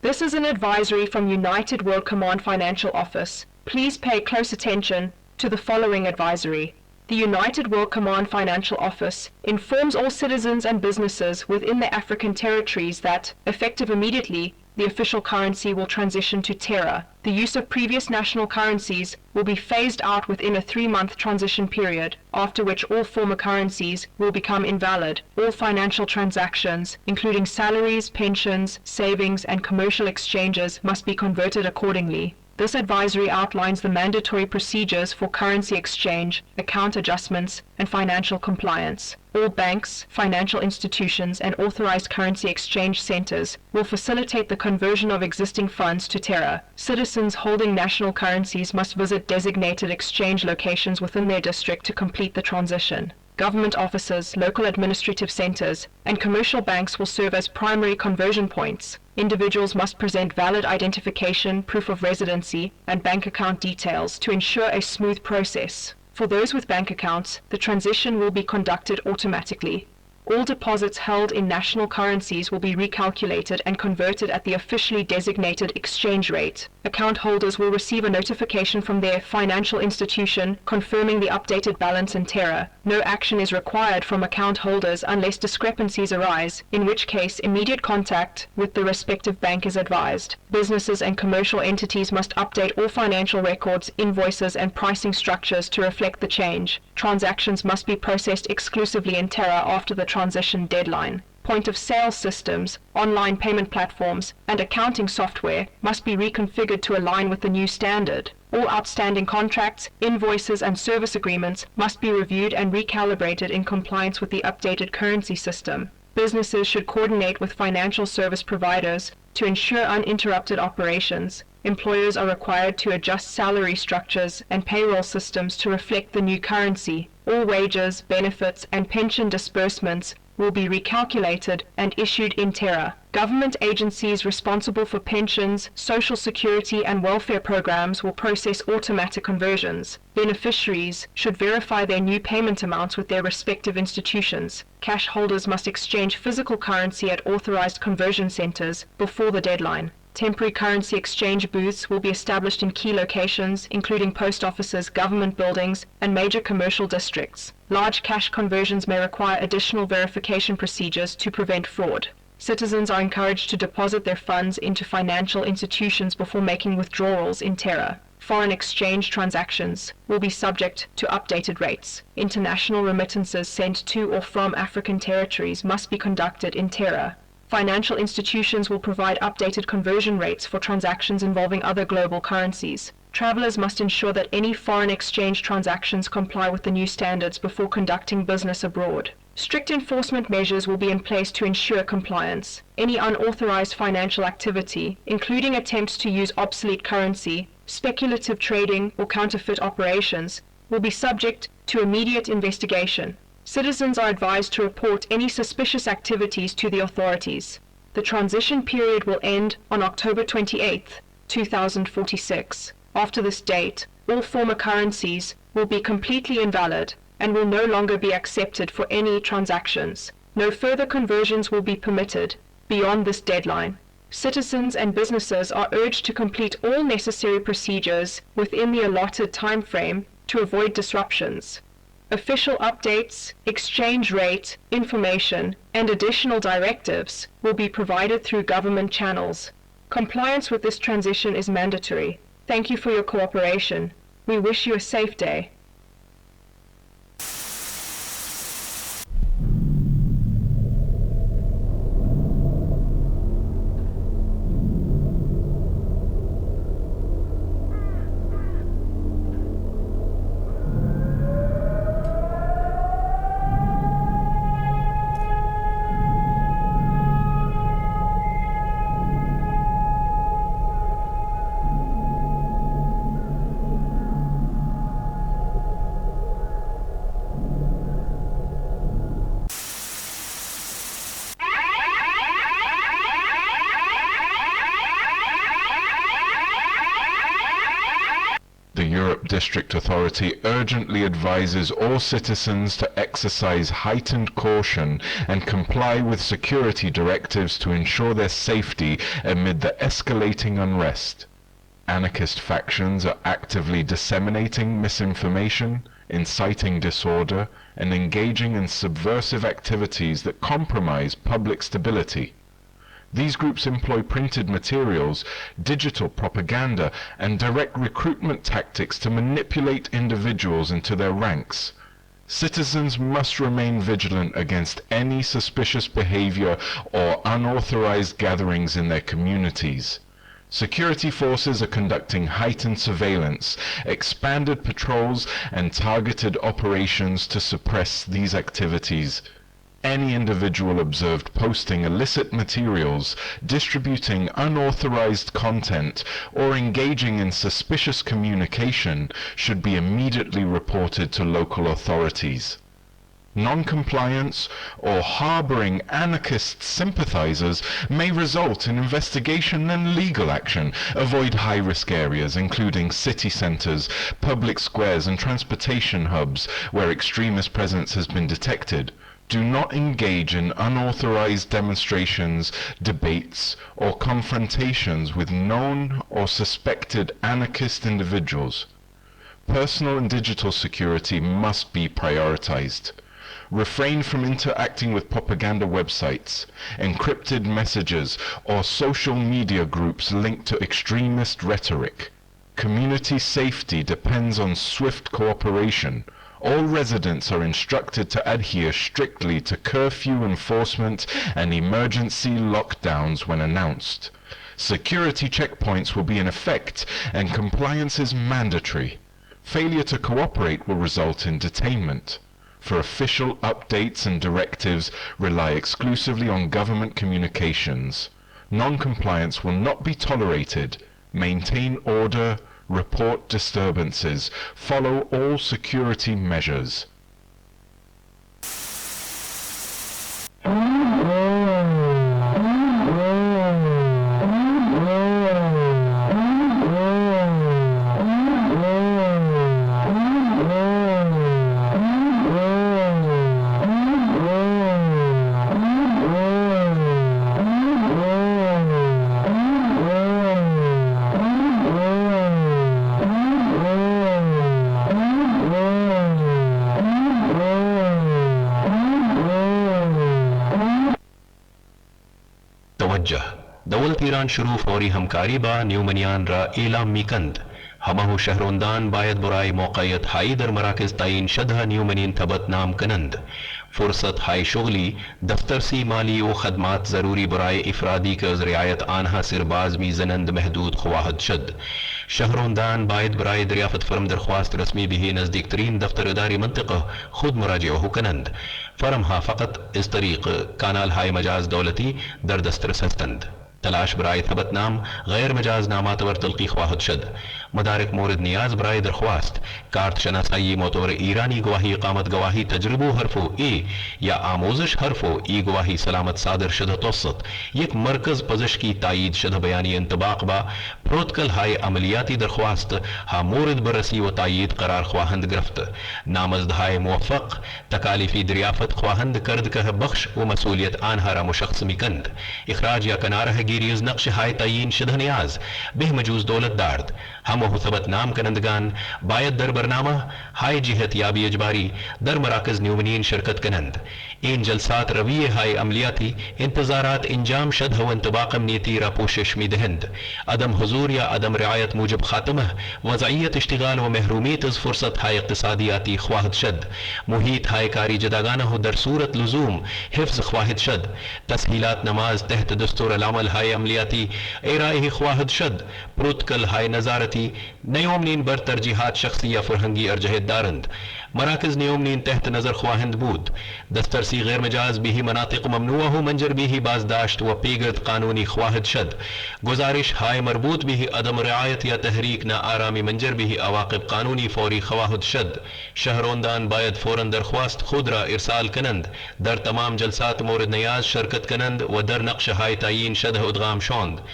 This is an advisory from United World Command Financial Office. Please pay close attention to the following advisory. The United World Command Financial Office informs all citizens and businesses within the African territories that, effective immediately, the official currency will transition to Terra. The use of previous national currencies will be phased out within a 3-month transition period, after which all former currencies will become invalid. All financial transactions, including salaries, pensions, savings, and commercial exchanges, must be converted accordingly. This advisory outlines the mandatory procedures for currency exchange, account adjustments, and financial compliance. All banks, financial institutions, and authorized currency exchange centers will facilitate the conversion of existing funds to Terra. Citizens holding national currencies must visit designated exchange locations within their district to complete the transition. Government offices, local administrative centers, and commercial banks will serve as primary conversion points. Individuals must present valid identification, proof of residency, and bank account details to ensure a smooth process. For those with bank accounts, the transition will be conducted automatically. All deposits held in national currencies will be recalculated and converted at the officially designated exchange rate. Account holders will receive a notification from their financial institution confirming the updated balance in Terra. No action is required from account holders unless discrepancies arise, in which case immediate contact with the respective bank is advised. Businesses and commercial entities must update all financial records, invoices, and pricing structures to reflect the change. Transactions must be processed exclusively in Terra after the transition deadline. Point-of-sale systems, online payment platforms, and accounting software must be reconfigured to align with the new standard. All outstanding contracts, invoices, and service agreements must be reviewed and recalibrated in compliance with the updated currency system. Businesses should coordinate with financial service providers to ensure uninterrupted operations. Employers are required to adjust salary structures and payroll systems to reflect the new currency. All wages, benefits, and pension disbursements will be recalculated and issued in Terra. Government agencies responsible for pensions, social security, and welfare programs will process automatic conversions. Beneficiaries should verify their new payment amounts with their respective institutions. Cash holders must exchange physical currency at authorized conversion centers before the deadline. Temporary currency exchange booths will be established in key locations, including post offices, government buildings, and major commercial districts. Large cash conversions may require additional verification procedures to prevent fraud. Citizens are encouraged to deposit their funds into financial institutions before making withdrawals in Terra. Foreign exchange transactions will be subject to updated rates. International remittances sent to or from African territories must be conducted in Terra. Financial institutions will provide updated conversion rates for transactions involving other global currencies. Travelers must ensure that any foreign exchange transactions comply with the new standards before conducting business abroad. Strict enforcement measures will be in place to ensure compliance. Any unauthorized financial activity, including attempts to use obsolete currency, speculative trading, or counterfeit operations, will be subject to immediate investigation. Citizens are advised to report any suspicious activities to the authorities. The transition period will end on October 28, 2046. After this date, all former currencies will be completely invalid and will no longer be accepted for any transactions. No further conversions will be permitted beyond this deadline. Citizens and businesses are urged to complete all necessary procedures within the allotted time frame to avoid disruptions. Official updates, exchange rate, information, and additional directives will be provided through government channels. Compliance with this transition is mandatory. Thank you for your cooperation. We wish you a safe day. District Authority urgently advises all citizens to exercise heightened caution and comply with security directives to ensure their safety amid the escalating unrest. Anarchist factions are actively disseminating misinformation, inciting disorder, and engaging in subversive activities that compromise public stability. These groups employ printed materials, digital propaganda, and direct recruitment tactics to manipulate individuals into their ranks. Citizens must remain vigilant against any suspicious behavior or unauthorized gatherings in their communities. Security forces are conducting heightened surveillance, expanded patrols, and targeted operations to suppress these activities. Any individual observed posting illicit materials, distributing unauthorized content, or engaging in suspicious communication should be immediately reported to local authorities. Non-compliance or harboring anarchist sympathizers may result in investigation and legal action. Avoid high-risk areas, including city centers, public squares, and transportation hubs where extremist presence has been detected. Do not engage in unauthorized demonstrations, debates, or confrontations with known or suspected anarchist individuals. Personal and digital security must be prioritized. Refrain from interacting with propaganda websites, encrypted messages, or social media groups linked to extremist rhetoric. Community safety depends on swift cooperation. All residents are instructed to adhere strictly to curfew enforcement and emergency lockdowns when announced. Security checkpoints will be in effect and compliance is mandatory. Failure to cooperate will result in detainment. For official updates and directives, rely exclusively on government communications. Non-compliance will not be tolerated. Maintain order, report disturbances, follow all security measures. दौलत Iran शुरू फौरी हमकारी बा न्यूमनियान रा एलाम मिकंद हमहु शहरोंदान बायत बुराई मौक़ियत high दर मराकज ताइन शदह न्यूमनीन थबत नाम कनंद फुर्सत high शुगली दफ्तर सी माली व खदमात ज़रूरी बुराई इफरादी के रियायत आनहा सिरबाज मी जनंद महदूद ख्वाहद शद शहरोंदान बायत बुराई दरियाफत फर्म दरख्वास्त रस्मी भी नज़दीक तरीन दफ्तर इदारी मंतिक़ खुद मुराजिअहु कनंद फर्म हा फ़क़त इस तरीक़ कानाल हाई मजाज दौलती दर दस्तर सस्तंद तलाश बराए थबत नाम गैर मजाज नामातवर तलकी ख्वाहद शद मदारिक मोरद नियाज बराए दरख्वास्त कार्त शनासाई मोतवर ईरानी गवाही इकामत गवाही तजर्बो हरफो ए या आमोजिश हरफो ई गवाही सलामत सादर शद तोसत एक मरकज पजश की तायीद शद बयानी इंतबाक बा प्रोतकल हाय अमलियाती दरख्वास्त हा मोरद बरसी व तायीद करार ख्वाहंद गिरफ्त नामजद हाय मुवफ़्फ़क़ तकालिफी दरियाफत ख्वाहंद करद कह बख्श व मसूलियत आनहारा मुशख्स मिकंद इखराज या कनारह गिरीज नक्श हाय तायीन शद नियाज बेह मजूज दौलत दार्द हम हुसबत नाम कनंदगान बायत दर बरनामा हाय जिहत याबी अजबारी दर मराकज न्यूमनीन शिरकत कनंद इन जलसात रविये हाय अमलियाती इंतजारात इंजाम शद हव इंतबाकम नीति रा पोशिश में दहंद अदम हुजूर या अदम रियायत मूजब खातमह वज़ाइयत इश्तिगाल व महरूमियत इस फुर्सत हाय इक़्तिसादियाती ख्वाहद शद मुहीत हाय कारी जदागाना हो दर सूरत लुजूम हिफ्ज़ ख्वाहद शद तस्हीलात नमाज तहत दस्तूर अलामल हाय अमलियाती एराए ख्वाहद शद प्रोतकल हाय नजारती नयोमनीन बर तरजीहात शख्सी या फरहंगी अर्जहत दारंद मराकज नयोमनीन तहत नजर ख्वाहिंद बूद दस्तर सी गैर मजाज भी मनातिक ममनुआ हो मंजर भी बाजदाश्त व पेगर्द कानूनी ख्वाहिद शद गुजारिश हाय मरबूत भी अदम रियायत या तहरीक न आरामी मंजर भी अवाक़िब कानूनी फौरी ख्वाहिद शद शहरोंदान बायद फौरन दरख्वास्त खुदरा इरसाल कनंद दर तमाम जलसात मोरद नयाज शरकत कनंद व दर नक्श हाय तायीन शद उदगाम शौंद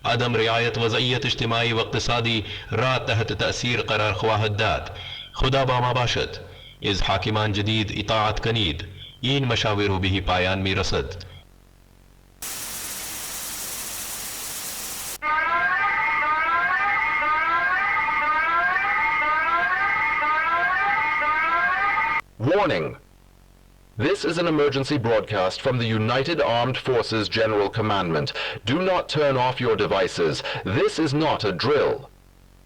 عدم رعاية وضعية اجتماعي واقتصادي را تحت تأثير قرار خواهدات خدا با ما باشد إذ حاكمان جديد إطاعت کنید این مشاور به پایان میرسد. Warning! This is an emergency broadcast from the United Armed Forces General Commandment. Do not turn off your devices. This is not a drill.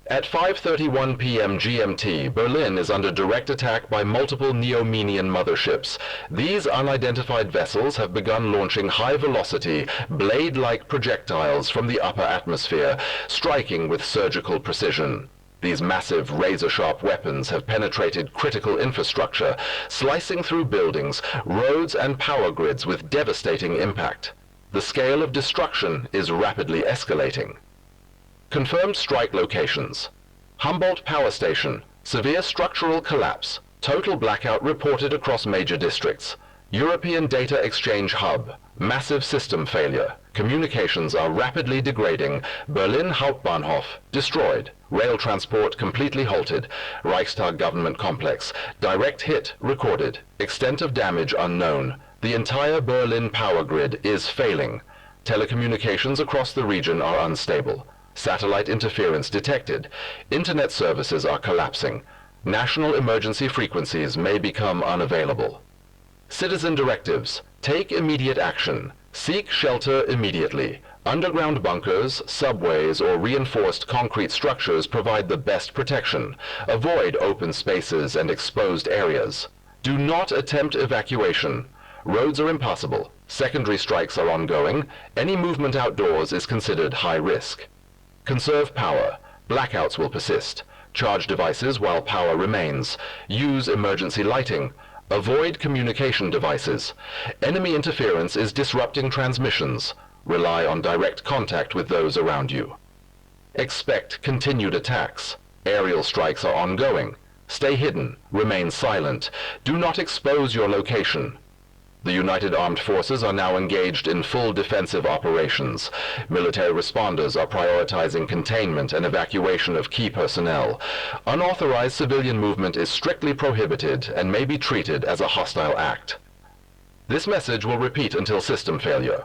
At 5:31 p.m. GMT, Berlin is under direct attack by multiple Neo-Menian motherships. These unidentified vessels have begun launching high-velocity, blade-like projectiles from the upper atmosphere, striking with surgical precision. These massive razor-sharp weapons have penetrated critical infrastructure, slicing through buildings, roads, and power grids with devastating impact. The scale of destruction is rapidly escalating. Confirmed strike locations: Humboldt Power Station, severe structural collapse, total blackout reported across major districts. European Data Exchange Hub, massive system failure. Communications are rapidly degrading. Berlin Hauptbahnhof, destroyed. Rail transport completely halted. Reichstag government complex, direct hit recorded. Extent of damage unknown. The entire Berlin power grid is failing. Telecommunications across the region are unstable. Satellite interference detected. Internet services are collapsing. National emergency frequencies may become unavailable. Citizen directives: take immediate action. Seek shelter immediately. Underground bunkers, subways, or reinforced concrete structures provide the best protection. Avoid open spaces and exposed areas. Do not attempt evacuation. Roads are impassable. Secondary strikes are ongoing. Any movement outdoors is considered high risk. Conserve power. Blackouts will persist. Charge devices while power remains. Use emergency lighting. Avoid communication devices. Enemy interference is disrupting transmissions. Rely on direct contact with those around you. Expect continued attacks. Aerial strikes are ongoing. Stay hidden. Remain silent. Do not expose your location. The United Armed Forces are now engaged in full defensive operations. Military responders are prioritizing containment and evacuation of key personnel. Unauthorized civilian movement is strictly prohibited and may be treated as a hostile act. This message will repeat until system failure.